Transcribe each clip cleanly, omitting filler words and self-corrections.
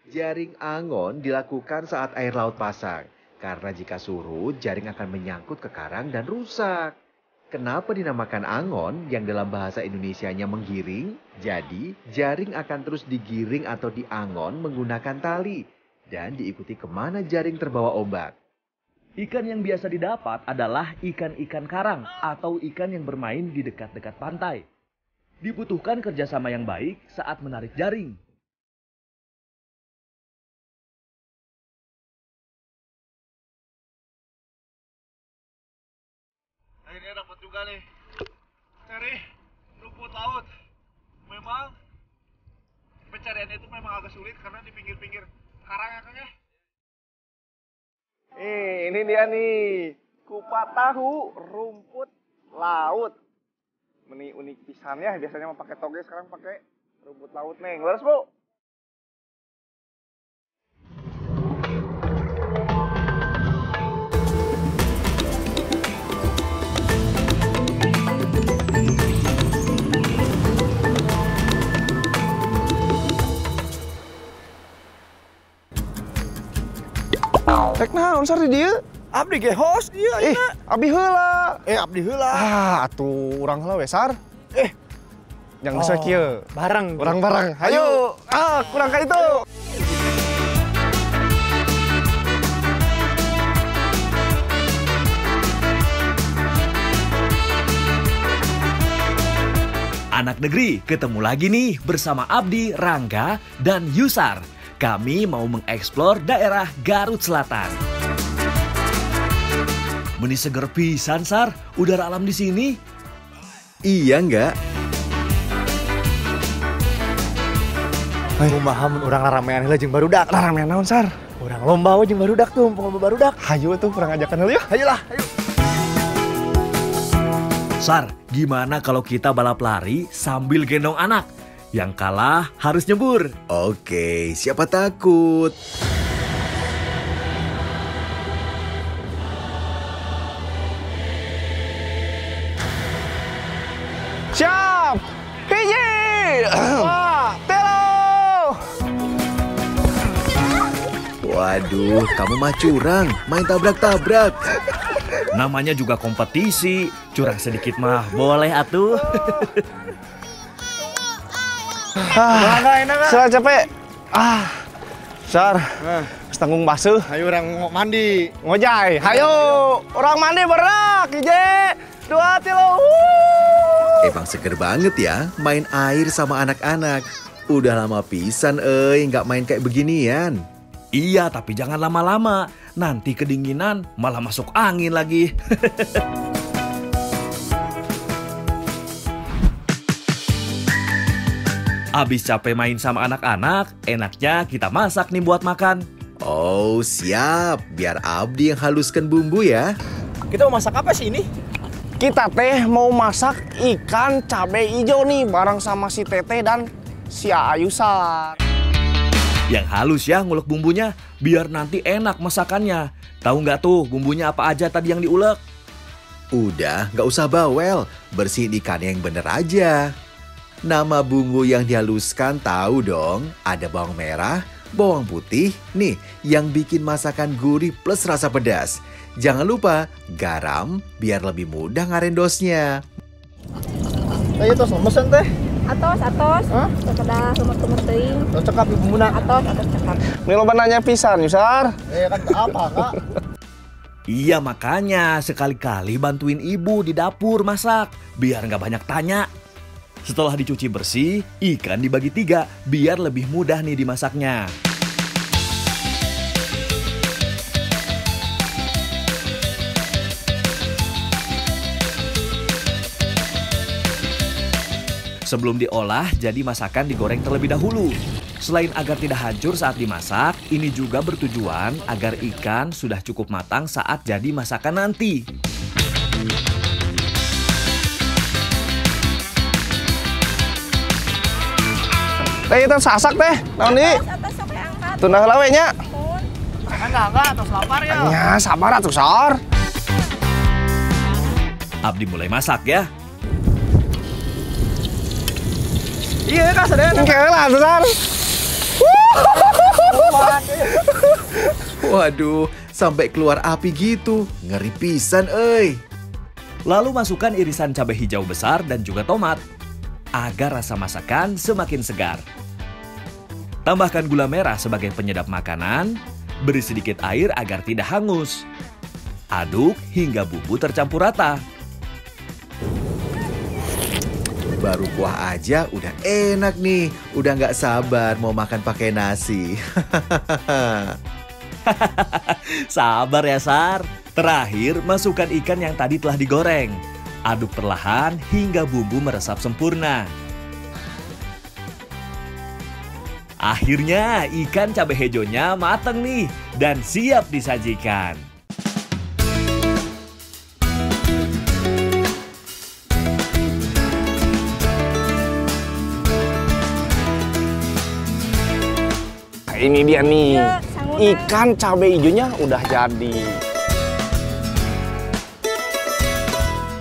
Jaring angon dilakukan saat air laut pasang, karena jika surut, jaring akan menyangkut ke karang dan rusak. Kenapa dinamakan angon yang dalam bahasa Indonesianya menggiring? Jadi, jaring akan terus digiring atau diangon menggunakan tali dan diikuti kemana jaring terbawa ombak. Ikan yang biasa didapat adalah ikan-ikan karang atau ikan yang bermain di dekat-dekat pantai. Dibutuhkan kerjasama yang baik saat menarik jaring. Akhirnya dapat juga nih. Cari rumput laut. Memang pencariannya itu memang agak sulit karena di pinggir-pinggir karang ya Kang ya. Ini dia nih, kupat tahu rumput laut. Meni unik pisannya, biasanya mau pakai toge, sekarang pakai rumput laut nih. Leres, Bu. Tek naon sari dieu? Abdi ge host dia. Abdi heula. Abdi heula. Atuh urang heula we Sar. Yang geus kieu. Bareng. Bareng-bareng. Hayu. Kurang ka itu. Anak negeri ketemu lagi nih bersama Abdi, Rangga, dan Yusar. Kami mau mengeksplor daerah Garut Selatan. Meni seger pisan, Sar. Udara alam di sini. Iya nggak? Kumaha mun urang ramean heula jeung barudak. Ramean naon Sar? Urang lomba we jeung barudak tuh, lomba barudak. Hayu tuh kurang ajakan heula yuk. Hayolah, hayu. Sar, gimana kalau kita balap lari sambil gendong anak? Yang kalah harus nyebur. Oke, siapa takut? Siap. Hiji. Telo. Waduh, kamu mah curang, main tabrak-tabrak. Namanya juga kompetisi, curang sedikit mah boleh atuh. Sar capek. Sar. Setanggung basuh. Hayu urang mandi. Ngojay. Hayo. Orang mandi berak. Hiji. 2, 3. Emang seger banget ya main air sama anak-anak. Udah lama pisan nggak main kayak beginian. Iya, tapi jangan lama-lama. Nanti kedinginan malah masuk angin lagi. Abis capek main sama anak-anak, enaknya kita masak nih buat makan. Oh siap, biar Abdi yang haluskan bumbu ya. Kita mau masak apa sih ini? Kita teh mau masak ikan cabai hijau nih bareng sama si Teteh dan si Ayusar. Yang halus ya ngulek bumbunya, biar nanti enak masakannya. Tahu nggak tuh bumbunya apa aja tadi yang diulek? Udah, nggak usah bawel, bersihin ikannya yang bener aja. Nama bumbu yang dihaluskan tahu dong, ada bawang merah, bawang putih, nih yang bikin masakan gurih plus rasa pedas. Jangan lupa garam biar lebih mudah ngarendosnya. Ayo tos mesen teh. Atos. Kedah lumut-lumut teuing. Tos cekap ibu muna. Atos cekap. Ini loba nanya pisan, Yusar. Kan apa, Kak? Iya makanya sekali-kali bantuin ibu di dapur masak, biar nggak banyak tanya. Setelah dicuci bersih, ikan dibagi 3 biar lebih mudah nih dimasaknya. Sebelum diolah, jadi masakan digoreng terlebih dahulu. Selain agar tidak hancur saat dimasak, ini juga bertujuan agar ikan sudah cukup matang saat jadi masakan nanti. Teh itu sasak teh, naon di? Atos sok angkat. Tunah heula we nya. Enggak, tos lapar ya. Nya sabar atuh, Sar. Abdi mulai masak ya. Iya, Kak, sadaya. Engke lah atuh, Sar. Waduh, sampai keluar api gitu. Ngeri pisan, euy. Lalu masukkan irisan cabai hijau besar dan juga tomat agar rasa masakan semakin segar. Tambahkan gula merah sebagai penyedap makanan, beri sedikit air agar tidak hangus. Aduk hingga bumbu tercampur rata. Baru kuah aja udah enak nih. Udah nggak sabar mau makan pakai nasi. Sabar ya, Sar. Terakhir, masukkan ikan yang tadi telah digoreng. Aduk perlahan hingga bumbu meresap sempurna. Akhirnya, ikan cabai hijaunya matang nih dan siap disajikan. Ini dia nih, Ya, sangunan. ikan cabai hijaunya udah jadi.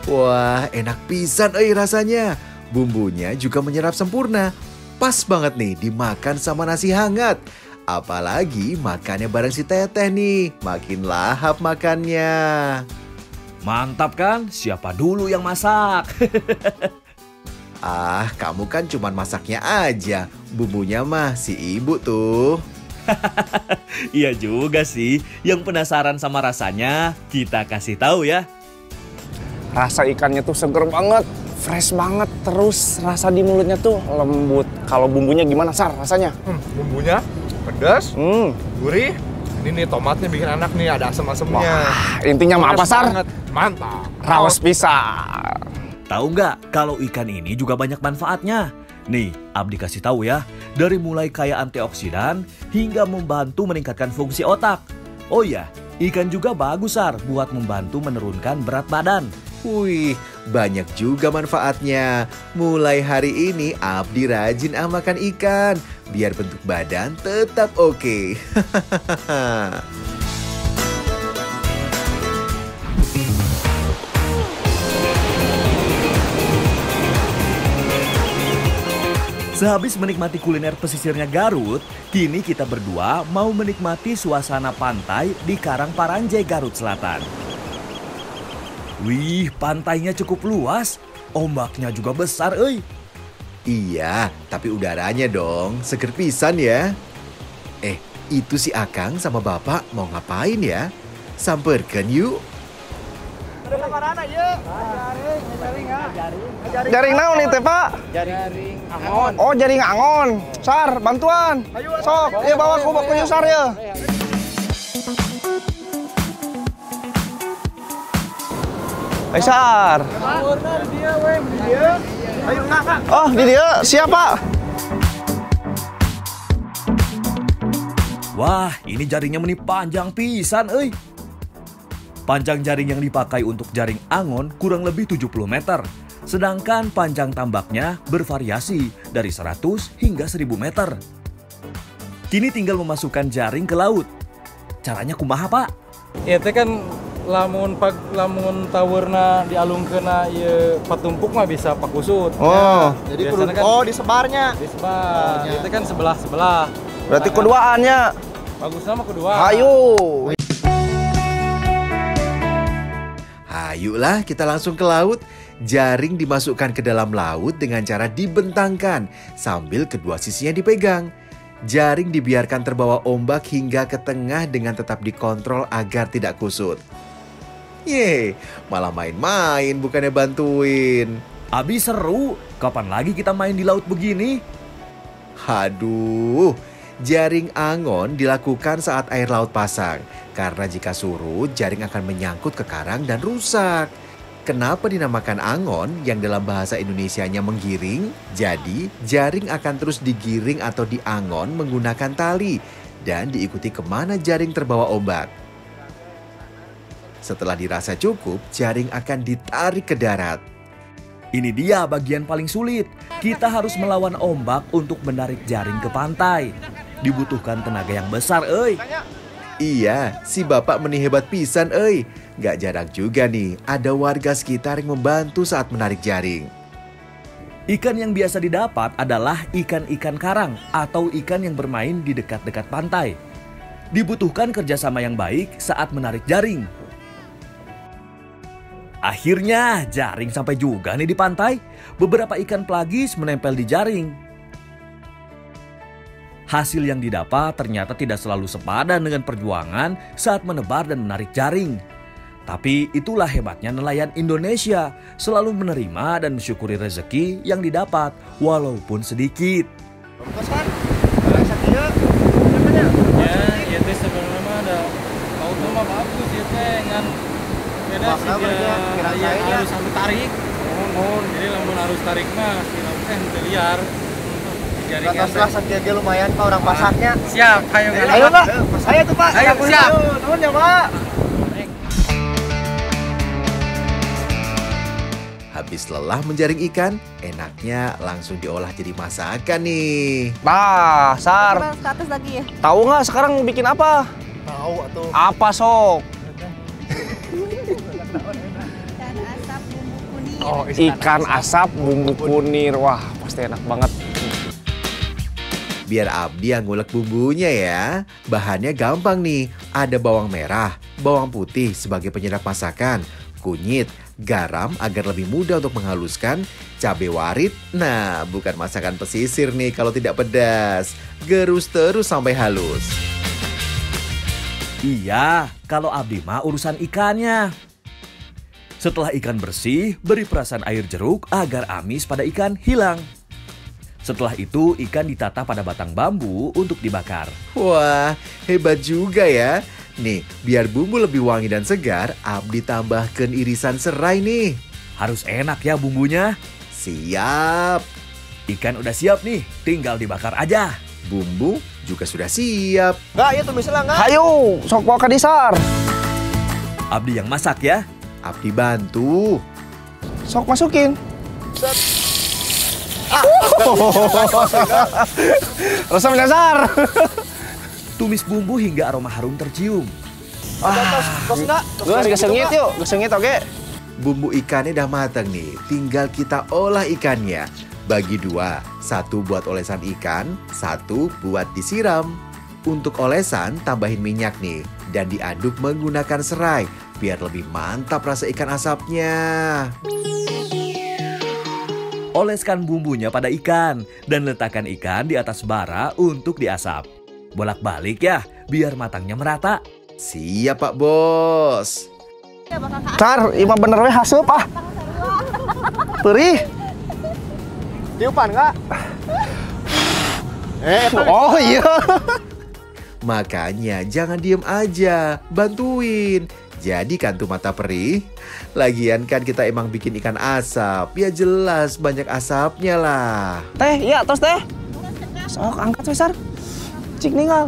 Wah, enak pisan rasanya. Bumbunya juga menyerap sempurna. Pas banget nih dimakan sama nasi hangat. Apalagi makannya bareng si Teteh nih. Makin lahap makannya. Mantap kan? Siapa dulu yang masak? Ah, kamu kan cuman masaknya aja. Bumbunya mah si ibu tuh. Iya juga sih. Yang penasaran sama rasanya, kita kasih tahu ya. Rasa ikannya tuh seger banget, fresh banget. Terus rasa di mulutnya tuh lembut. Kalau bumbunya gimana, Sar, rasanya? Bumbunya pedas, Hmm. gurih. Ini nih tomatnya bikin enak nih, ada asam-asamnya. Wah, intinya mah apa, Pedas Sar? banget. Mantap. Raos pisang. Tahu nggak kalau ikan ini juga banyak manfaatnya? Nih, Abdi kasih tahu ya. Dari mulai kaya antioksidan hingga membantu meningkatkan fungsi otak. Oh ya, ikan juga bagus, Sar, buat membantu menurunkan berat badan. Wih, banyak juga manfaatnya. Mulai hari ini Abdi rajin makan ikan. Biar bentuk badan tetap oke. Sehabis menikmati kuliner pesisirnya Garut, kini kita berdua mau menikmati suasana pantai di Karangparanjai, Garut Selatan. Wih, pantainya cukup luas. Ombaknya juga besar, euy. Iya, tapi udaranya dong, seger pisan ya. Itu si Akang sama Bapak mau ngapain ya? Samperkan yuk. Jaring naon nih, teh, Pak? Jaring angon. Oh, jaring angon. Sar, bantuan. Sok, iya bawa ku yuk, Sar ya. Sar. Oh, di dia. Siapa? Wah, ini jaringnya meni panjang pisan, euy. Panjang jaring yang dipakai untuk jaring angon kurang lebih 70 meter. Sedangkan panjang tambaknya bervariasi dari 100 hingga 1000 meter. Kini tinggal memasukkan jaring ke laut. Caranya kumaha, Pak? Ya teh kan lamun tawerna dialungkeuna ieu patumpuk mah bisa pakusut. Oh. Jadi biasana kan disebarnya. disebar. Itu kan sebelah-sebelah. Berarti keduaannya. Bagusnya mah kedua. Ayo. Ayolah kita langsung ke laut. Jaring dimasukkan ke dalam laut dengan cara dibentangkan sambil kedua sisinya dipegang. Jaring dibiarkan terbawa ombak hingga ke tengah dengan tetap dikontrol agar tidak kusut. Yeay, malah main-main bukannya bantuin. Abi seru, kapan lagi kita main di laut begini? Haduh, jaring angon dilakukan saat air laut pasang. Karena jika surut, jaring akan menyangkut ke karang dan rusak. Kenapa dinamakan angon yang dalam bahasa Indonesianya menggiring? Jadi, jaring akan terus digiring atau diangon menggunakan tali dan diikuti kemana jaring terbawa ombak. Setelah dirasa cukup, jaring akan ditarik ke darat. Ini dia bagian paling sulit. Kita harus melawan ombak untuk menarik jaring ke pantai. Dibutuhkan tenaga yang besar, euy. Iya, si bapak meni hebat pisan, euy. Gak jarang juga nih, ada warga sekitar yang membantu saat menarik jaring. Ikan yang biasa didapat adalah ikan-ikan karang atau ikan yang bermain di dekat-dekat pantai. Dibutuhkan kerjasama yang baik saat menarik jaring. Akhirnya jaring sampai juga nih di pantai. Beberapa ikan pelagis menempel di jaring. Hasil yang didapat ternyata tidak selalu sepadan dengan perjuangan saat menebar dan menarik jaring. Tapi itulah hebatnya nelayan Indonesia, selalu menerima dan mensyukuri rezeki yang didapat walaupun sedikit. Kosan, sakitnya, Ya, ya teh sebenarnya mah ada auto mah bagus ya teh ngan beda sih dia harus sampai tarik. Jadi lamun harus tarik mah si lamun teh henteu liar. Atas lah sakitnya lumayan Pak orang pasaknya. Siap, ayo Ayo Pak, saya tuh Pak. Ayo, siap. Nuhun ya Pak. Habis lelah menjaring ikan, enaknya langsung diolah jadi masakan nih. Bah, Sar. Ke atas lagi ya. Tahu nggak sekarang bikin apa? Tahu atuh. Apa sok? Dan asap bumbu kuning. Oh, Ikan asap bumbu kunir. Wah, pasti enak banget. Biar Abdi yang ngulek bumbunya ya. Bahannya gampang nih. Ada bawang merah, bawang putih sebagai penyedap masakan, kunyit, garam agar lebih mudah untuk menghaluskan, cabai warit. Nah, bukan masakan pesisir nih kalau tidak pedas. Gerus terus sampai halus. Iya, kalau Abdi mah urusan ikannya. Setelah ikan bersih, beri perasan air jeruk agar amis pada ikan hilang. Setelah itu, ikan ditata pada batang bambu untuk dibakar. Wah, hebat juga ya. Nih, biar bumbu lebih wangi dan segar, Abdi tambahkan irisan serai nih. Harus enak ya bumbunya. Siap. Ikan udah siap nih, tinggal dibakar aja. Bumbu juga sudah siap. Nggak, ya tuh misalnya nggak. Hayu, sok bawa ke disar. Abdi yang masak ya. Abdi bantu. Sok masukin. Rasa menyasar. Tumis bumbu hingga aroma harum tercium. Gue gesengit yuk, gesengit oke. Bumbu ikannya udah matang nih, tinggal kita olah ikannya. Bagi dua, satu buat olesan ikan, satu buat disiram. Untuk olesan, tambahin minyak nih, dan diaduk menggunakan serai, biar lebih mantap rasa ikan asapnya. Oleskan bumbunya pada ikan, dan letakkan ikan di atas bara untuk diasap. Bolak-balik ya, biar matangnya merata. Siap Pak Bos. Sar, ima bener we hasup ah. Perih. Tiupan nggak? Oh iya. Makanya jangan diem aja, bantuin. Jadi kan tuh mata perih. Lagian kan kita emang bikin ikan asap, ya jelas banyak asapnya lah. Teh, iya terus teh. Sok angkat we Sar. Cik ninggal.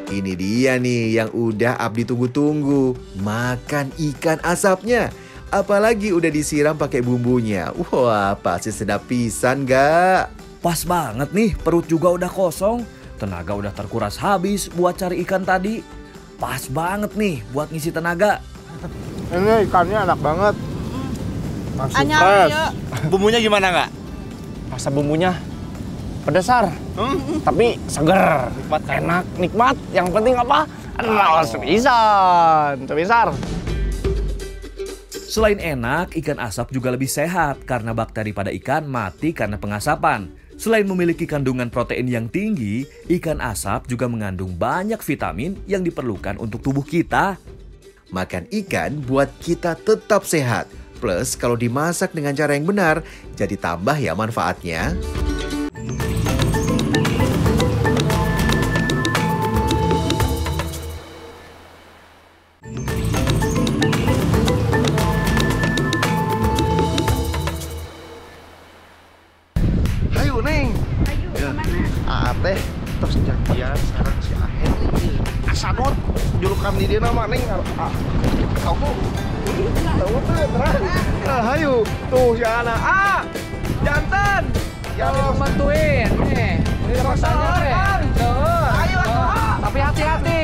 Ini dia nih yang udah Abdi tunggu-tunggu. Makan ikan asapnya. Apalagi udah disiram pakai bumbunya. Wah, pasti sedap pisan gak? Pas banget nih, perut juga udah kosong. Tenaga udah terkuras habis buat cari ikan tadi. Pas banget nih buat ngisi tenaga. Ini ikannya enak banget. Masuk Anyam, fresh. yuk. Bumbunya gimana nggak? Rasa bumbunya pedas Sar. Tapi seger. Nikmat kan? Enak, nikmat. Yang penting apa? Raos pisan. Coba Sar. Selain enak, ikan asap juga lebih sehat karena bakteri pada ikan mati karena pengasapan. Selain memiliki kandungan protein yang tinggi, ikan asap juga mengandung banyak vitamin yang diperlukan untuk tubuh kita. Makan ikan buat kita tetap sehat. Plus kalau dimasak dengan cara yang benar, jadi tambah ya manfaatnya. Ayo Neng. Ayo, kemana? Teh terus janjian sekarang si Ahen nih. Asadot julukan di dia nama Neng. Kamu tahu tuh terang. Ayo tuh si Ana. Jantan. Tolong bantuin nih. Ini rasanya teh. Tapi hati-hati.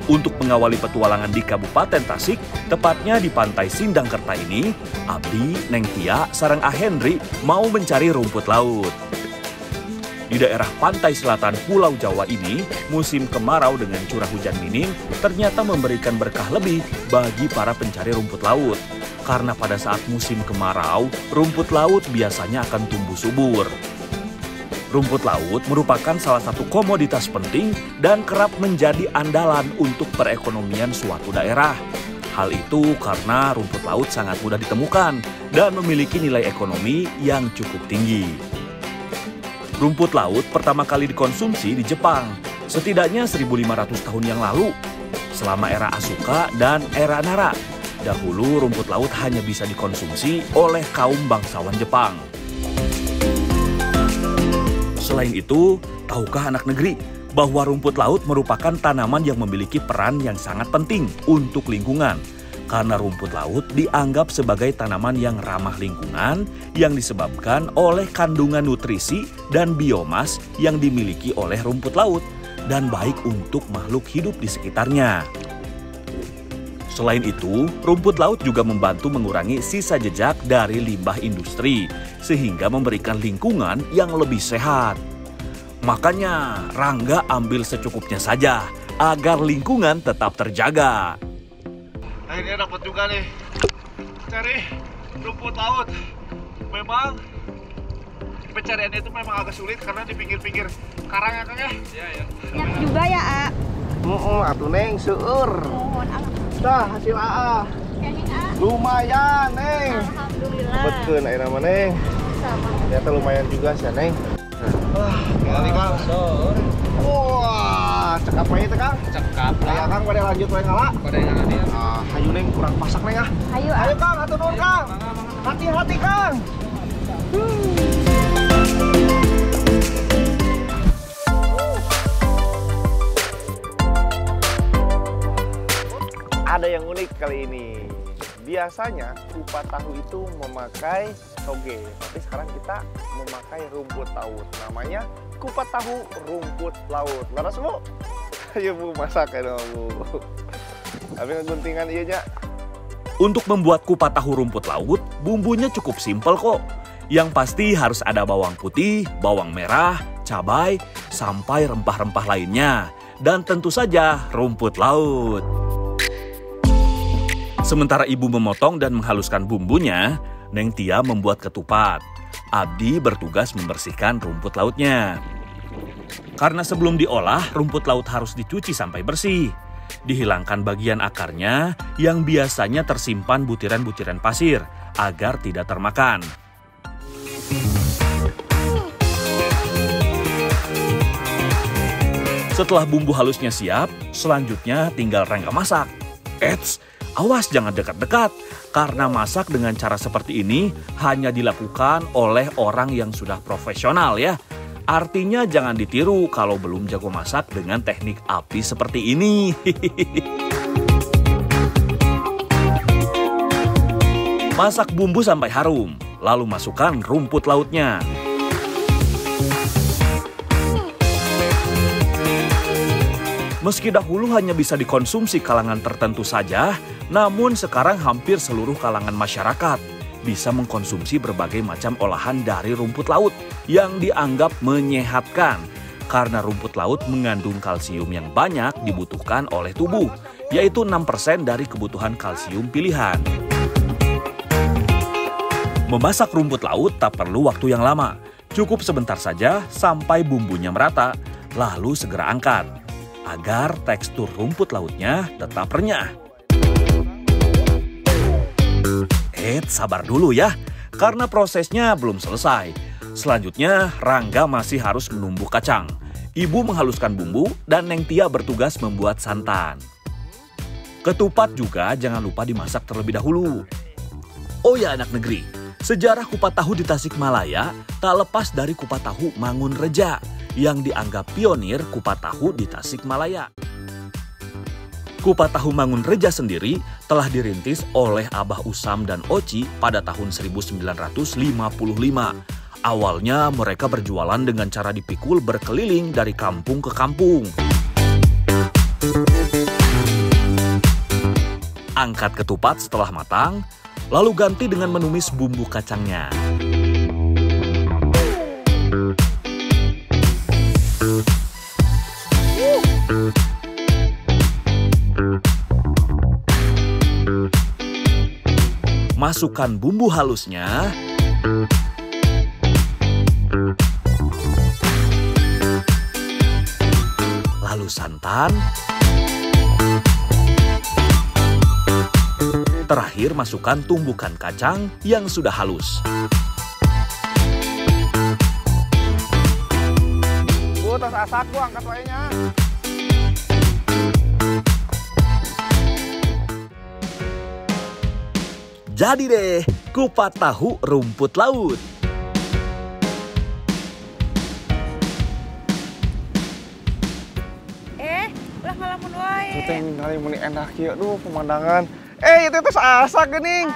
Untuk mengawali petualangan di Kabupaten Tasik, tepatnya di Pantai Sindangkerta ini, Abdi, Neng Tia, sareng Ah Henry mau mencari rumput laut. Di daerah pantai selatan Pulau Jawa ini, musim kemarau dengan curah hujan minim ternyata memberikan berkah lebih bagi para pencari rumput laut. Karena pada saat musim kemarau, rumput laut biasanya akan tumbuh subur. Rumput laut merupakan salah satu komoditas penting dan kerap menjadi andalan untuk perekonomian suatu daerah. Hal itu karena rumput laut sangat mudah ditemukan dan memiliki nilai ekonomi yang cukup tinggi. Rumput laut pertama kali dikonsumsi di Jepang, setidaknya 1.500 tahun yang lalu, selama era Asuka dan era Nara. Dahulu rumput laut hanya bisa dikonsumsi oleh kaum bangsawan Jepang. Selain itu, tahukah anak negeri bahwa rumput laut merupakan tanaman yang memiliki peran yang sangat penting untuk lingkungan? Karena rumput laut dianggap sebagai tanaman yang ramah lingkungan yang disebabkan oleh kandungan nutrisi dan biomas yang dimiliki oleh rumput laut dan baik untuk makhluk hidup di sekitarnya. Selain itu, rumput laut juga membantu mengurangi sisa jejak dari limbah industri, sehingga memberikan lingkungan yang lebih sehat. Makanya, Rangga ambil secukupnya saja, agar lingkungan tetap terjaga. Akhirnya dapat juga nih. Cari rumput laut. Memang pencariannya itu memang agak sulit karena di pinggir-pinggir karang ya Kang ya? Iya ya. Banyak juga ya, A. Atuh Neng, seueur. Mohon Dah hasil AA. Lumayan, Neng. Alhamdulillah. Betkeun ayeuna mah, Neng. Sama. Ternyata lumayan juga sih, Neng. Tinggal Kang. Wah, cekap wae teh, Kang. Cekap Aya Kang pada lanjut wae ngala. Pada yang ada. Hayu Neng kurang pasak Neng ah. Ayo, A. Ayo Kang, hatur nuhun Kang. Hati-hati Kang. Ada yang unik kali ini. Biasanya kupat tahu itu memakai toge, tapi sekarang kita memakai rumput laut. Namanya kupat tahu rumput laut. Laras Bu? Ayo Bu, masak ya dong Bu. Tapi ngeguntingan iya nya. Untuk membuat kupat tahu rumput laut, bumbunya cukup simpel kok. Yang pasti harus ada bawang putih, bawang merah, cabai, sampai rempah-rempah lainnya. Dan tentu saja rumput laut. Sementara ibu memotong dan menghaluskan bumbunya, Neng Tia membuat ketupat. Abdi bertugas membersihkan rumput lautnya. Karena sebelum diolah, rumput laut harus dicuci sampai bersih. Dihilangkan bagian akarnya yang biasanya tersimpan butiran-butiran pasir agar tidak termakan. Setelah bumbu halusnya siap, selanjutnya tinggal Rangga masak. Eits! Awas jangan dekat-dekat, karena masak dengan cara seperti ini hanya dilakukan oleh orang yang sudah profesional ya. Artinya jangan ditiru kalau belum jago masak dengan teknik api seperti ini. Masak bumbu sampai harum, lalu masukkan rumput lautnya. Meski dahulu hanya bisa dikonsumsi kalangan tertentu saja, namun sekarang hampir seluruh kalangan masyarakat bisa mengkonsumsi berbagai macam olahan dari rumput laut yang dianggap menyehatkan. Karena rumput laut mengandung kalsium yang banyak dibutuhkan oleh tubuh, yaitu 6% dari kebutuhan kalsium pilihan. Memasak rumput laut tak perlu waktu yang lama, cukup sebentar saja sampai bumbunya merata, lalu segera angkat, agar tekstur rumput lautnya tetap renyah. Sabar dulu ya, karena prosesnya belum selesai. Selanjutnya, Rangga masih harus menumbuk kacang. Ibu menghaluskan bumbu dan Neng Tia bertugas membuat santan. Ketupat juga jangan lupa dimasak terlebih dahulu. Oh ya anak negeri, sejarah kupat tahu di Tasikmalaya tak lepas dari kupat tahu Mangunreja yang dianggap pionir kupat tahu di Tasikmalaya. Kupat tahu Mangunreja sendiri telah dirintis oleh Abah Usam dan Oci pada tahun 1955. Awalnya mereka berjualan dengan cara dipikul berkeliling dari kampung ke kampung. Angkat ketupat setelah matang, lalu ganti dengan menumis bumbu kacangnya. Masukkan bumbu halusnya. Lalu santan. Terakhir masukkan tumbukan kacang yang sudah halus. Bu, tos asak Bu, angkat wainya. Jadi deh, kupat tahu rumput laut. Ulah ngalamun wae. Itu yang kali muni enak ya, duh pemandangan. Itu tos asak geuning.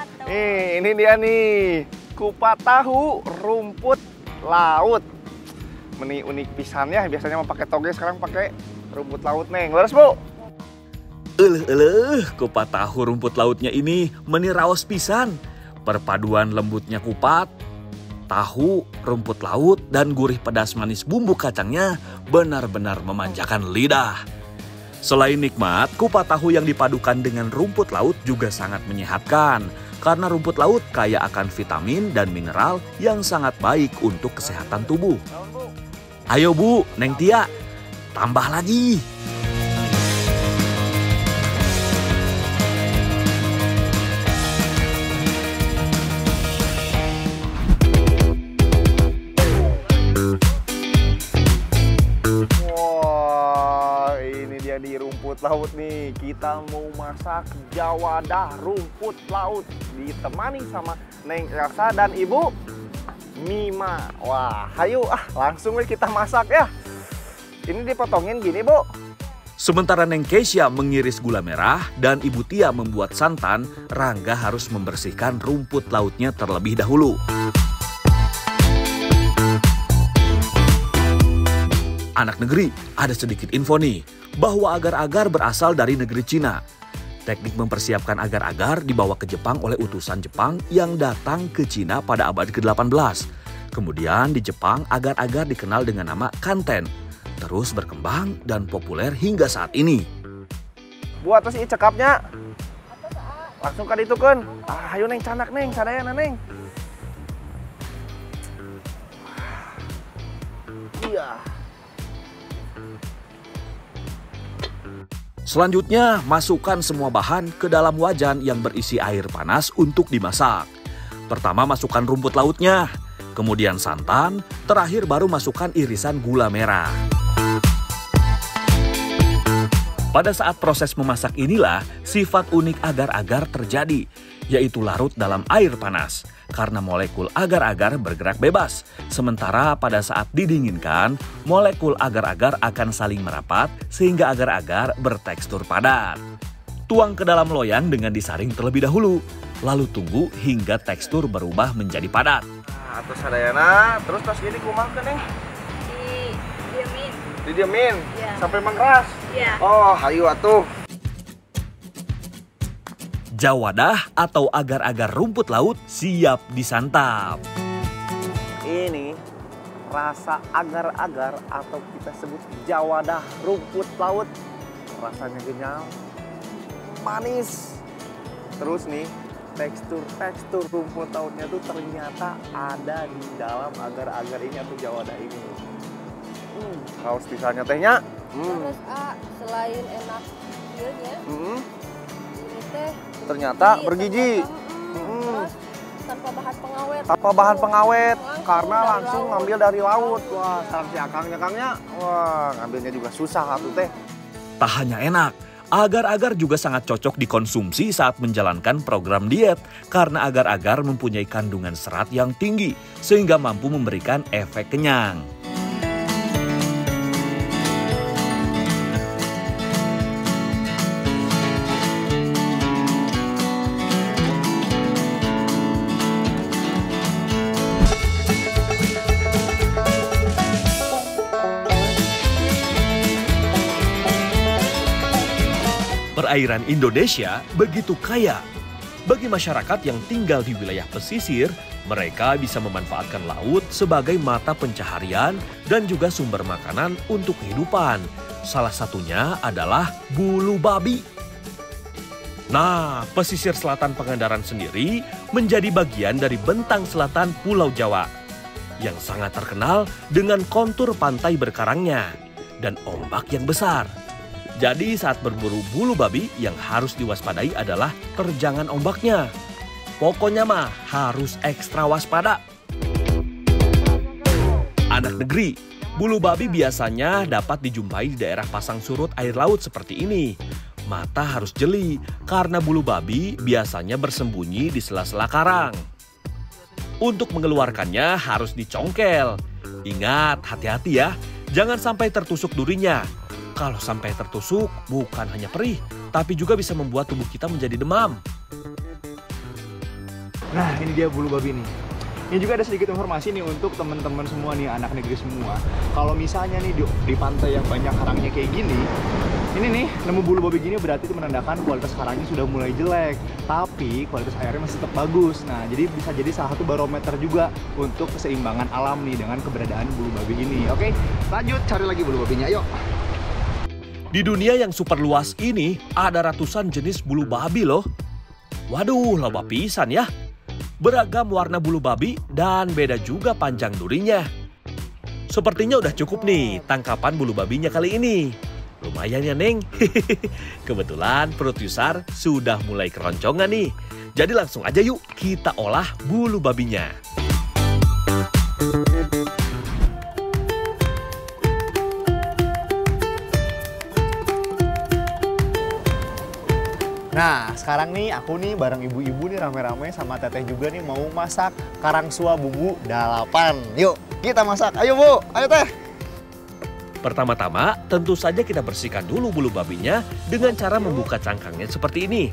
Ini dia nih, kupat tahu rumput laut. Meni unik pisannya, biasanya mau pakai toge, sekarang pakai rumput laut, Neng. Leres, Bu? Kupat tahu rumput lautnya ini meniraos pisan. Perpaduan lembutnya kupat, tahu, rumput laut, dan gurih pedas manis bumbu kacangnya benar-benar memanjakan lidah. Selain nikmat, kupat tahu yang dipadukan dengan rumput laut juga sangat menyehatkan. Karena rumput laut kaya akan vitamin dan mineral yang sangat baik untuk kesehatan tubuh. Ayo Bu, Neng Tia, tambah lagi. Di rumput laut nih, kita mau masak jawadah rumput laut ditemani sama Neng Elsa dan Ibu Mima. Wah, hayu langsung kita masak ya. Ini dipotongin gini, Bu. Sementara Neng Keisha mengiris gula merah dan Ibu Tia membuat santan, Rangga harus membersihkan rumput lautnya terlebih dahulu. Anak negeri, ada sedikit info nih, bahwa agar-agar berasal dari negeri Cina. Teknik mempersiapkan agar-agar dibawa ke Jepang oleh utusan Jepang yang datang ke Cina pada abad ke-18. Kemudian di Jepang, agar-agar dikenal dengan nama kanten. Terus berkembang dan populer hingga saat ini. Bu, atas cekapnya. Langsung kan itu kan. Ayo Neng, canak Neng, sadayana Neng. Iya. Selanjutnya, masukkan semua bahan ke dalam wajan yang berisi air panas untuk dimasak. Pertama masukkan rumput lautnya, kemudian santan, terakhir baru masukkan irisan gula merah. Pada saat proses memasak inilah sifat unik agar-agar terjadi, yaitu larut dalam air panas. Karena molekul agar-agar bergerak bebas. Sementara pada saat didinginkan, molekul agar-agar akan saling merapat sehingga agar-agar bertekstur padat. Tuang ke dalam loyang dengan disaring terlebih dahulu. Lalu tunggu hingga tekstur berubah menjadi padat. Atau sadayana, terus tas gini kumaha Neng? Didiamin? Ya. Sampai mengeras? Ya. Oh, hayu atuh. Jawadah atau agar-agar rumput laut siap disantap. Ini rasa agar-agar atau kita sebut jawadah rumput laut. Rasanya kenyal, manis. Terus nih, tekstur rumput lautnya tuh ternyata ada di dalam agar-agar ini atau jawadah ini. Kaos pisahnya tehnya. Terus selain enak feelnya, ini teh ternyata bergizi. Terus tanpa bahan pengawet. Tanpa bahan pengawet, karena langsung ngambil dari laut. Wah, sekarang si akangnya wah ngambilnya juga susah atuh teh. Tak hanya enak, agar-agar juga sangat cocok dikonsumsi saat menjalankan program diet karena agar-agar mempunyai kandungan serat yang tinggi sehingga mampu memberikan efek kenyang. Perairan Indonesia begitu kaya. Bagi masyarakat yang tinggal di wilayah pesisir, mereka bisa memanfaatkan laut sebagai mata pencaharian dan juga sumber makanan untuk kehidupan. Salah satunya adalah bulu babi. Nah, pesisir selatan Pangandaran sendiri menjadi bagian dari bentang selatan Pulau Jawa yang sangat terkenal dengan kontur pantai berkarangnya dan ombak yang besar. Jadi saat berburu bulu babi yang harus diwaspadai adalah terjangan ombaknya. Pokoknya mah harus ekstra waspada. Anak negeri, bulu babi biasanya dapat dijumpai di daerah pasang surut air laut seperti ini. Mata harus jeli karena bulu babi biasanya bersembunyi di sela-sela karang. Untuk mengeluarkannya harus dicongkel. Ingat, hati-hati ya, jangan sampai tertusuk durinya. Kalau sampai tertusuk, bukan hanya perih, tapi juga bisa membuat tubuh kita menjadi demam. Nah, ini dia bulu babi nih. Ini juga ada sedikit informasi nih untuk teman-teman semua nih, anak negeri semua. Kalau misalnya nih di pantai yang banyak karangnya kayak gini, ini nih nemu bulu babi gini berarti itu menandakan kualitas karangnya sudah mulai jelek, tapi kualitas airnya masih tetap bagus. Nah, jadi bisa jadi salah satu barometer juga untuk keseimbangan alam nih dengan keberadaan bulu babi ini. Oke, lanjut cari lagi bulu babinya, yuk. Di dunia yang super luas ini, ada ratusan jenis bulu babi loh. Waduh, loba pisan ya. Beragam warna bulu babi dan beda juga panjang durinya. Sepertinya udah cukup nih tangkapan bulu babinya kali ini. Lumayan ya, Neng. Kebetulan perut Yusar sudah mulai keroncongan nih. Jadi langsung aja yuk kita olah bulu babinya. Nah, sekarang nih aku nih bareng ibu-ibu nih rame-rame sama teteh juga nih mau masak karangsua bumbu dalapan. Yuk, kita masak. Ayo Bu, ayo Teh. Pertama-tama, tentu saja kita bersihkan dulu bulu babinya dengan cara membuka cangkangnya seperti ini.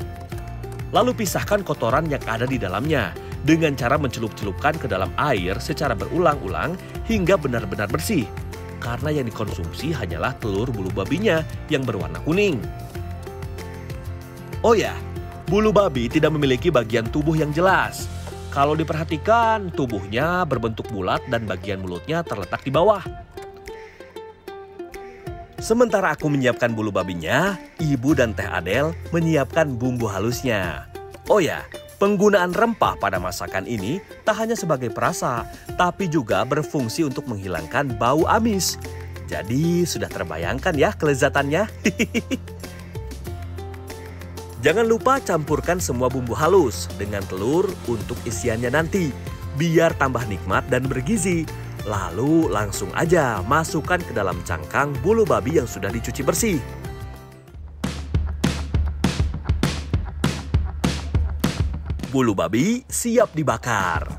Lalu pisahkan kotoran yang ada di dalamnya dengan cara mencelup-celupkan ke dalam air secara berulang-ulang hingga benar-benar bersih. Karena yang dikonsumsi hanyalah telur bulu babinya yang berwarna kuning. Oh ya, bulu babi tidak memiliki bagian tubuh yang jelas. Kalau diperhatikan, tubuhnya berbentuk bulat dan bagian mulutnya terletak di bawah. Sementara aku menyiapkan bulu babinya, Ibu dan Teh Adel menyiapkan bumbu halusnya. Oh ya, penggunaan rempah pada masakan ini tak hanya sebagai perasa, tapi juga berfungsi untuk menghilangkan bau amis. Jadi sudah terbayangkan ya kelezatannya? Jangan lupa campurkan semua bumbu halus dengan telur untuk isiannya nanti, biar tambah nikmat dan bergizi. Lalu langsung aja masukkan ke dalam cangkang bulu babi yang sudah dicuci bersih. Bulu babi siap dibakar.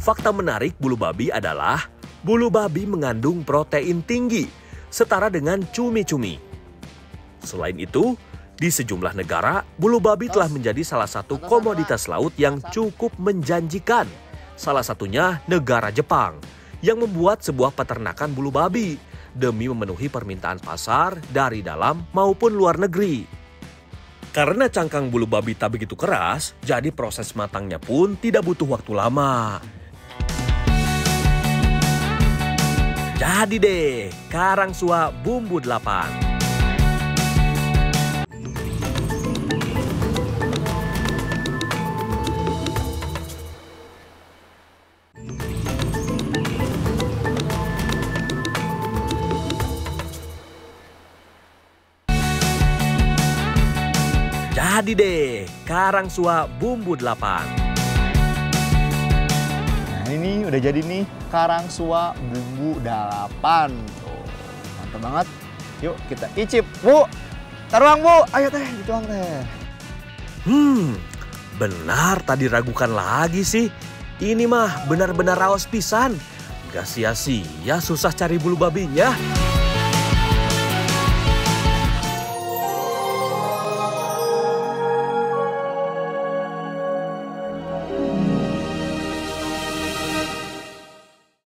Fakta menarik bulu babi adalah bulu babi mengandung protein tinggi, setara dengan cumi-cumi. Selain itu, di sejumlah negara, bulu babi telah menjadi salah satu komoditas laut yang cukup menjanjikan. Salah satunya negara Jepang, yang membuat sebuah peternakan bulu babi demi memenuhi permintaan pasar dari dalam maupun luar negeri. Karena cangkang bulu babi tak begitu keras, jadi proses matangnya pun tidak butuh waktu lama. Jadi deh, karangsua bumbu 8. Jadi deh, karangsua bumbu 8. Nah ini udah jadi nih karangsua bumbu 8. Tuh, mantap banget. Yuk kita icip, Bu. Taruang Bu, ayo Teh, dituang Teh. Benar tadi ragukan lagi sih. Ini mah benar-benar raos pisan. Gak sia-sia susah cari bulu babinya.